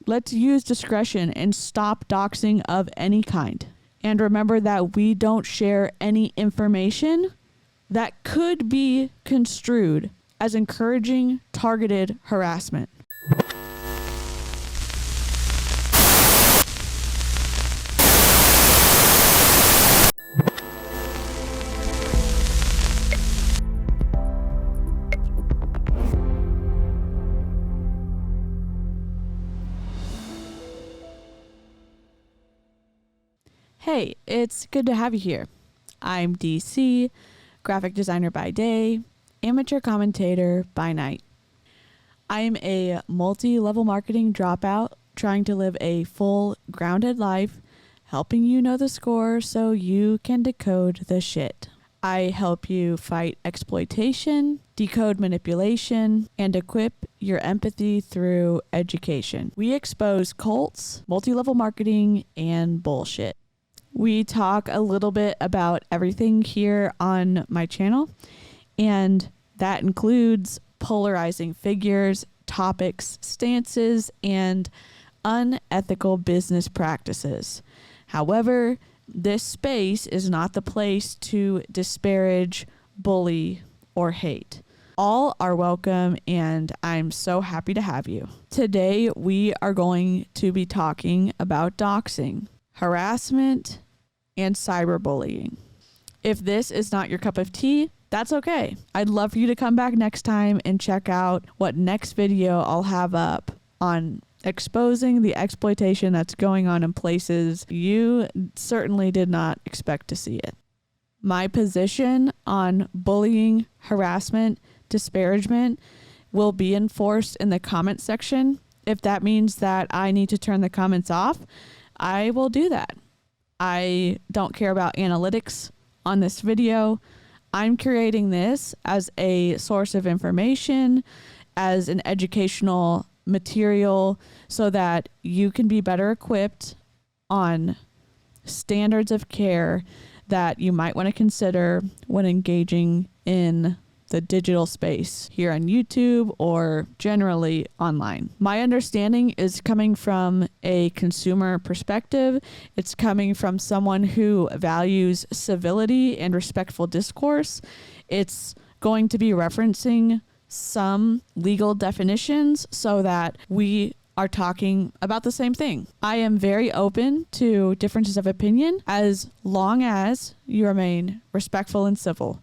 Let's use discretion and stop doxing of any kind. And remember that we don't share any information that could be construed as encouraging targeted harassment. Hey, it's good to have you here. I'm DC, graphic designer by day, amateur commentator by night. I'm a multi-level marketing dropout trying to live a full, grounded life, helping you know the score so you can decode the shit. I help you fight exploitation, decode manipulation, and equip your empathy through education. We expose cults, multi-level marketing, and bullshit. We talk a little bit about everything here on my channel, and that includes polarizing figures, topics, stances, and unethical business practices. However, this space is not the place to disparage, bully, or hate. All are welcome, and I'm so happy to have you. Today, we are going to be talking about doxing, harassment, and cyberbullying. If this is not your cup of tea, that's okay. I'd love for you to come back next time and check out what next video I'll have up on exposing the exploitation that's going on in places you certainly did not expect to see it. My position on bullying, harassment, disparagement will be enforced in the comment section. If that means that I need to turn the comments off, I will do that. I don't care about analytics on this video. I'm creating this as a source of information, as an educational material, so that you can be better equipped on standards of care that you might want to consider when engaging in the digital space here on YouTube or generally online. My understanding is coming from a consumer perspective. It's coming from someone who values civility and respectful discourse. It's going to be referencing some legal definitions so that we are talking about the same thing. I am very open to differences of opinion as long as you remain respectful and civil.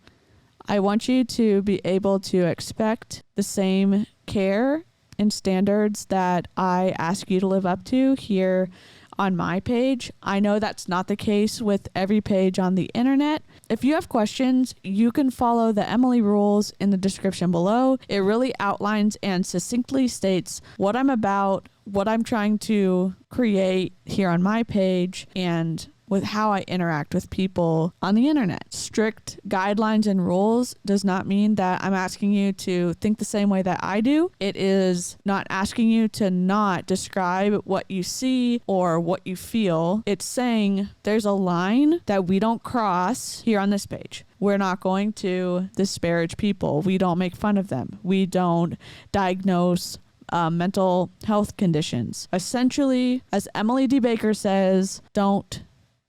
I want you to be able to expect the same care and standards that I ask you to live up to here on my page. I know that's not the case with every page on the internet. If you have questions, you can follow the Emily rules in the description below. It really outlines and succinctly states what I'm about, what I'm trying to create here on my page, and with how I interact with people on the internet. Strict guidelines and rules does not mean that I'm asking you to think the same way that I do. It is not asking you to not describe what you see or what you feel. It's saying there's a line that we don't cross here on this page. We're not going to disparage people. We don't make fun of them. We don't diagnose mental health conditions. Essentially, as Emily D. Baker says, don't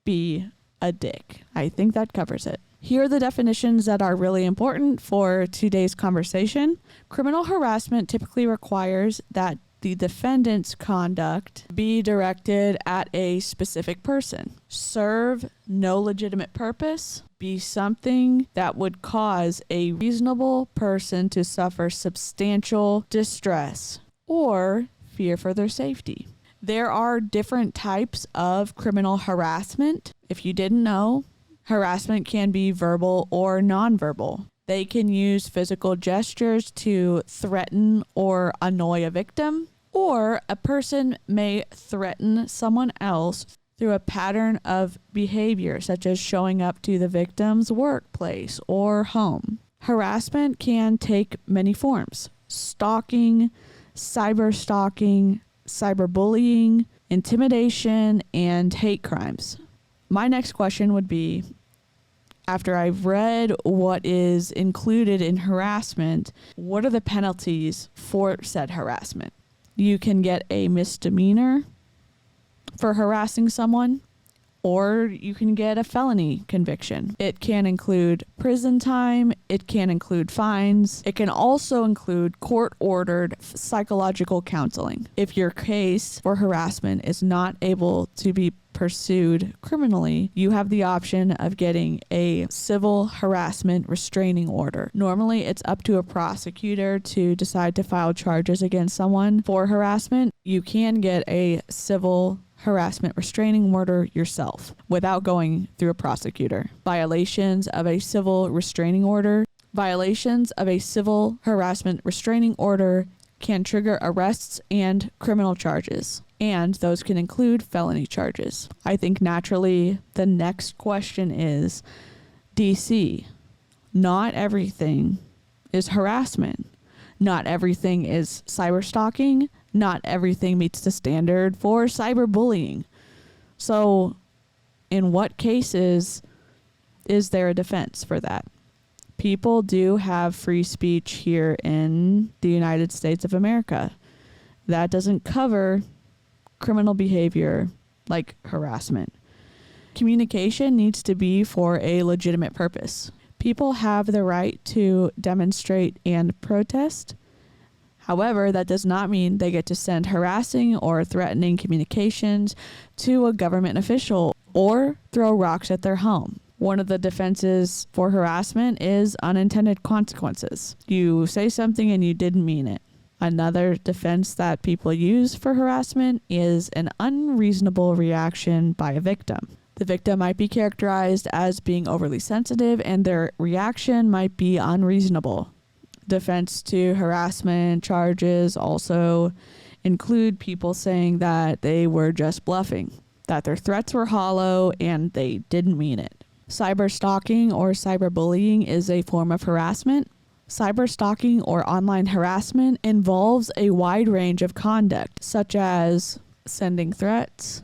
be a dick. I think that covers it. Here are the definitions that are really important for today's conversation. Criminal harassment typically requires that the defendant's conduct be directed at a specific person, serve no legitimate purpose, be something that would cause a reasonable person to suffer substantial distress or fear for their safety. There are different types of criminal harassment. If you didn't know, harassment can be verbal or nonverbal. They can use physical gestures to threaten or annoy a victim, or a person may threaten someone else through a pattern of behavior, such as showing up to the victim's workplace or home. Harassment can take many forms: stalking, cyberstalking, cyberbullying, intimidation, and hate crimes. My next question would be, after I've read what is included in harassment, what are the penalties for said harassment? You can get a misdemeanor for harassing someone, or you can get a felony conviction. It can include prison time. It can include fines. It can also include court-ordered psychological counseling. If your case for harassment is not able to be pursued criminally, you have the option of getting a civil harassment restraining order. Normally, it's up to a prosecutor to decide to file charges against someone for harassment. You can get a civil harassment restraining order yourself without going through a prosecutor. Violations of a civil harassment restraining order can trigger arrests and criminal charges, and those can include felony charges. I think naturally the next question is, DC, not everything is harassment. Not everything is cyberstalking. Not everything meets the standard for cyberbullying. So, in what cases is there a defense for that? People do have free speech here in the United States of America. That doesn't cover criminal behavior like harassment. Communication needs to be for a legitimate purpose. People have the right to demonstrate and protest. However, that does not mean they get to send harassing or threatening communications to a government official or throw rocks at their home. One of the defenses for harassment is unintended consequences. You say something and you didn't mean it. Another defense that people use for harassment is an unreasonable reaction by a victim. The victim might be characterized as being overly sensitive, and their reaction might be unreasonable. Defense to harassment charges also include people saying that they were just bluffing, that their threats were hollow, and they didn't mean it. Cyberstalking or cyberbullying is a form of harassment. Cyberstalking or online harassment involves a wide range of conduct, such as sending threats,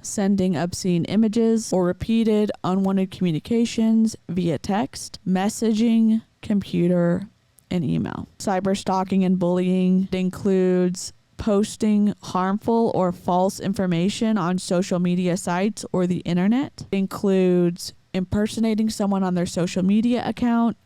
sending obscene images, or repeated unwanted communications via text, messaging, computer, and email. Cyberstalking and bullying includes posting harmful or false information on social media sites or the internet. It includes impersonating someone on their social media account,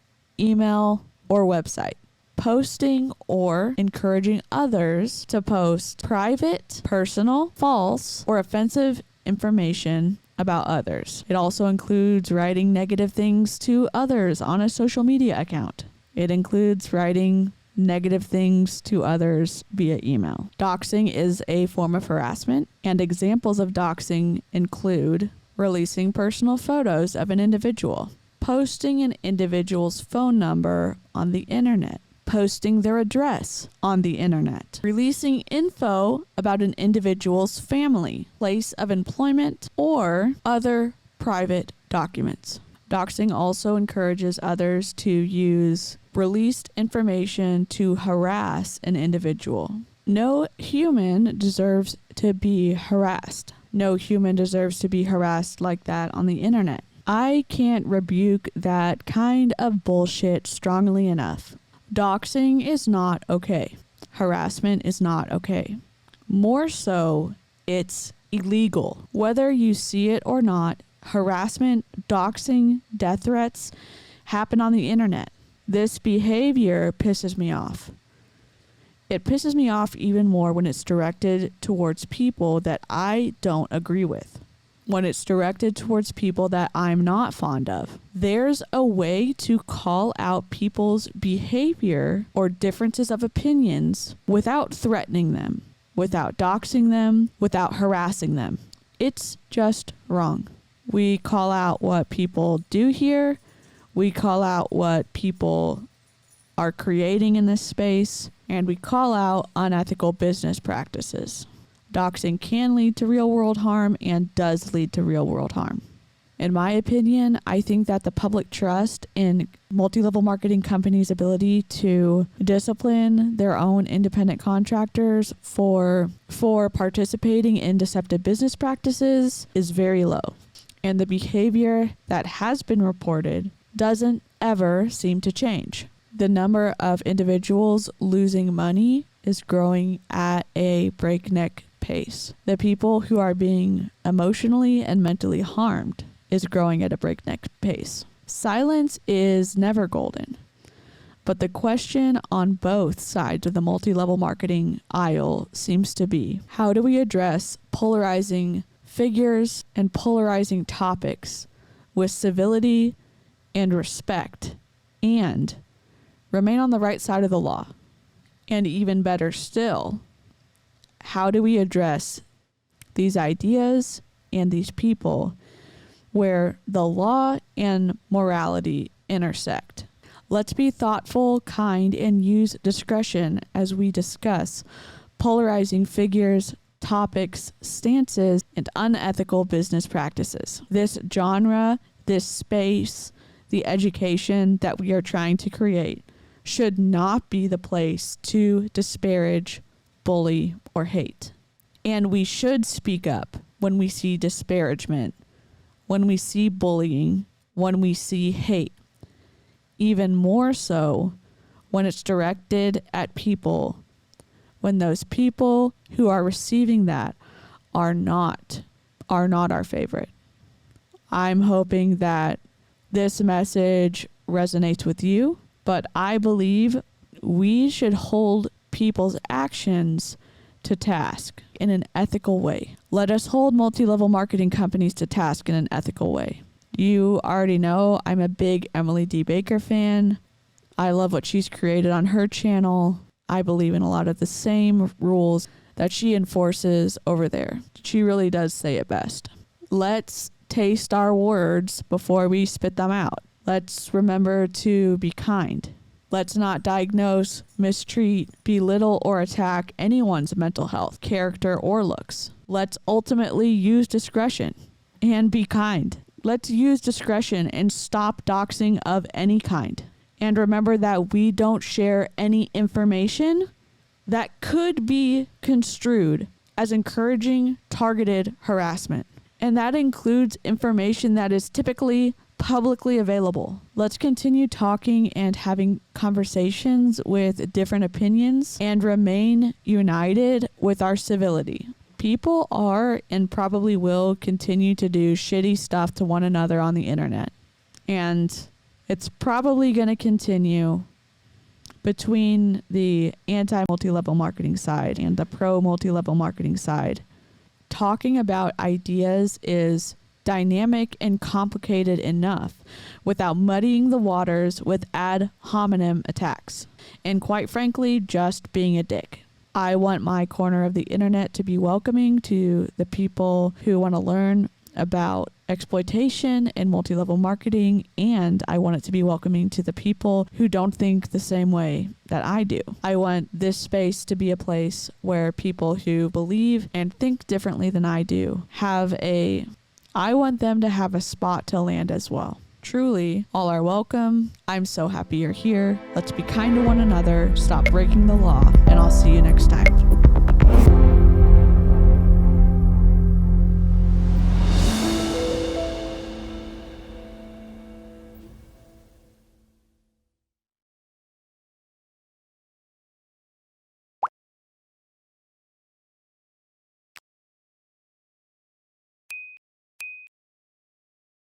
email, or website. Posting or encouraging others to post private, personal, false, or offensive information about others. It also includes writing negative things to others on a social media account. It includes writing negative things to others via email. Doxing is a form of harassment, and examples of doxing include releasing personal photos of an individual, posting an individual's phone number on the internet, posting their address on the internet, releasing info about an individual's family, place of employment, or other private documents. Doxing also encourages others to use released information to harass an individual. No human deserves to be harassed. No human deserves to be harassed like that on the internet. I can't rebuke that kind of bullshit strongly enough. Doxing is not okay. Harassment is not okay. More so, it's illegal. Whether you see it or not, harassment, doxing, death threats happen on the internet. This behavior pisses me off. It pisses me off even more when it's directed towards people that I don't agree with. When it's directed towards people that I'm not fond of. There's a way to call out people's behavior or differences of opinions without threatening them, without doxing them, without harassing them. It's just wrong. We call out what people do here. We call out what people are creating in this space, and we call out unethical business practices. Doxing can lead to real-world harm and does lead to real-world harm. In my opinion, I think that the public trust in multi-level marketing companies' ability to discipline their own independent contractors for participating in deceptive business practices is very low. And the behavior that has been reported doesn't ever seem to change. The number of individuals losing money is growing at a breakneck pace. The people who are being emotionally and mentally harmed is growing at a breakneck pace. Silence is never golden. But the question on both sides of the multi-level marketing aisle seems to be, how do we address polarizing figures and polarizing topics with civility and respect and remain on the right side of the law? And even better still, how do we address these ideas and these people where the law and morality intersect? Let's be thoughtful, kind, and use discretion as we discuss polarizing figures, topics, stances, and unethical business practices. This genre, this space, the education that we are trying to create should not be the place to disparage, bully, or hate. And we should speak up when we see disparagement, when we see bullying, when we see hate. Even more so when it's directed at people, when those people who are receiving that are not our favorite. I'm hoping that this message resonates with you, but I believe we should hold people's actions to task in an ethical way. Let us hold multi-level marketing companies to task in an ethical way. You already know I'm a big Emily D. Baker fan. I love what she's created on her channel. I believe in a lot of the same rules that she enforces over there. She really does say it best. Let's taste our words before we spit them out. Let's remember to be kind. Let's not diagnose, mistreat, belittle, or attack anyone's mental health, character, or looks. Let's ultimately use discretion and be kind. Let's use discretion and stop doxing of any kind. And remember that we don't share any information that could be construed as encouraging targeted harassment. And that includes information that is typically publicly available. Let's continue talking and having conversations with different opinions and remain united with our civility. People are and probably will continue to do shitty stuff to one another on the internet. And it's probably going to continue between the anti-multi-level marketing side and the pro-multi-level marketing side. Talking about ideas is dynamic and complicated enough without muddying the waters with ad hominem attacks. And quite frankly, just being a dick. I want my corner of the internet to be welcoming to the people who want to learn about exploitation and multi-level marketing, and I want it to be welcoming to the people who don't think the same way that I do. I want this space to be a place where people who believe and think differently than I do I want them to have a spot to land as well. Truly, all are welcome. I'm so happy you're here. Let's be kind to one another, stop breaking the law, and I'll see you next time.